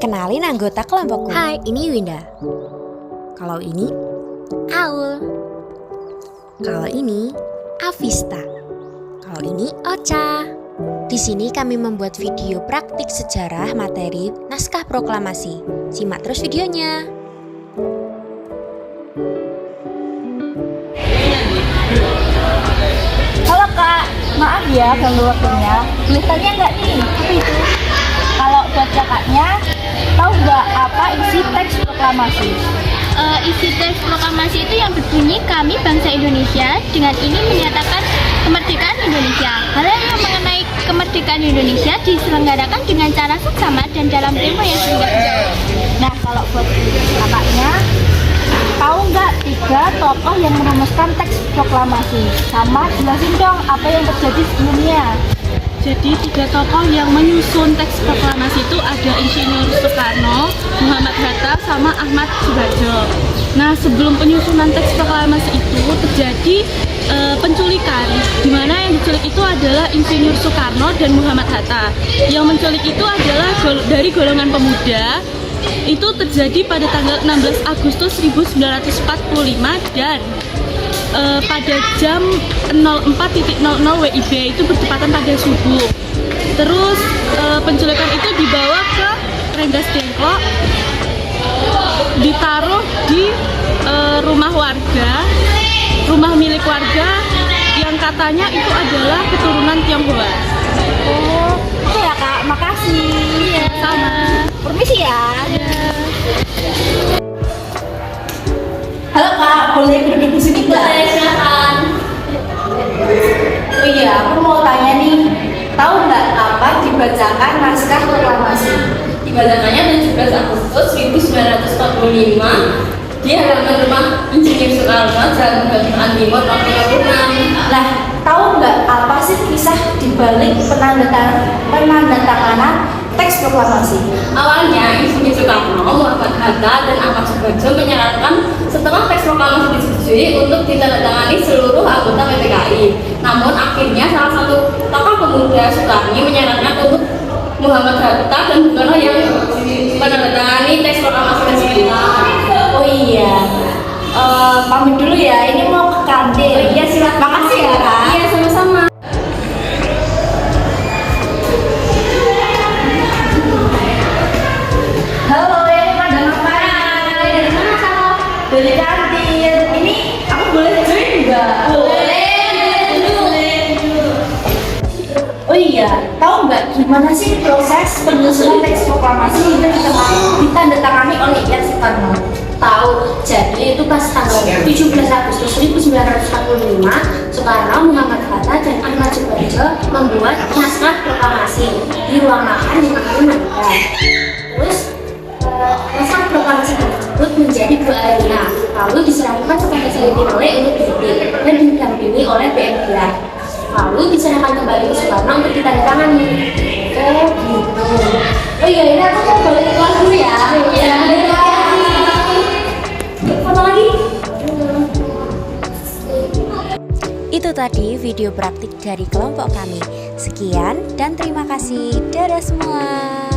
Kenalin anggota kelompokku. Hai, ini Winda. Kalau ini Aul. Kalau ini Avista. Kalau ini Ocha. Di sini kami membuat video praktik sejarah materi naskah proklamasi. Simak terus videonya. Halo Kak, maaf ya ganggu waktunya. Tulisannya nggak nih, tapi itu. Kalau buat kakaknya, tahu nggak apa isi teks proklamasi? Isi teks proklamasi itu yang berbunyi kami bangsa Indonesia dengan ini menyatakan kemerdekaan Indonesia. Hal yang mengenai kemerdekaan Indonesia diselenggarakan dengan cara seksama dan dalam tempo yang singkat. Nah, kalau buat kakaknya, tahu nggak 3 tokoh yang merumuskan teks proklamasi? Sama jelasin dong apa yang terjadi sebelumnya. Jadi 3 tokoh yang menyusun teks proklamasi itu ada Insinyur Soekarno, Muhammad Hatta, sama Ahmad Subarjo. Nah, sebelum penyusunan teks proklamasi itu terjadi penculikan, di mana yang diculik itu adalah Insinyur Soekarno dan Muhammad Hatta. Yang menculik itu adalah dari golongan pemuda. Itu terjadi pada tanggal 16 Agustus 1945 dan pada jam 04.00 WIB itu bertepatan pada subuh. Terus penculikan itu dibawa ke Rengas Dengklok, ditaruh di rumah warga, rumah milik warga yang katanya itu adalah keturunan Tionghoa. Oh, oke ya Kak, makasih. Iya, sama. Permisi ya. Halo Kak, boleh duduk di sini nggak? Silakan. Oh iya, aku mau tanya nih, tahu nggak apa dibacakan naskah proklamasi? Dibacakannya 17 Agustus 1945 di halaman rumah Insinyur Soekarno, Jalan Batuan Timur, Nomor 56. Nah, tahu nggak apa sih kisah dibalik penandatanganan teks proklamasi? Awalnya Insinyur Soekarno, Muhammad Hatta, dan Ahmad Subarjo menyarankan setelah teks proklamasi disetujui untuk ditandatangani seluruh anggota PPKI. Namun akhirnya salah satu tokoh pemuda Soekarno menyarankan untuk Muhammad Hatta dan Bung Karno yang menandatangani teks proklamasi tersebut. Oh iya, pamit dulu ya, ini mau ke kantin. Oh iya, silakan. Makasih ya Kak. Iya, sama-sama. Halo, ini pada ngapain? Dari mana kamu? Dari kantin. Ini aku boleh join nggak? Oh iya, tahu nggak gimana sih proses penyusunan teks proklamasi hingga ditandatangani oleh Insinyur Soekarno? Tahu, jadi itu pas tanggal 17 Agustus 1945 Soekarno, Muhammad Hatta, dan Ahmad Subarjo membuat naskah proklamasi di ruang makan di Makanan Mangga. Terus naskah proklamasi tersebut menjadi 2 alinea, lalu diserahkan kepada Sayyitinole untuk diketik dan didampingi oleh BMDA, lalu diserahkan kembali ke Soekarno untuk ditandatangani. Oh gitu. Oh iya, ini aku mau balik ke kelas dulu ya. Iya. Foto lagi. Itu tadi video praktik dari kelompok kami. Sekian dan terima kasih. Dadah semua.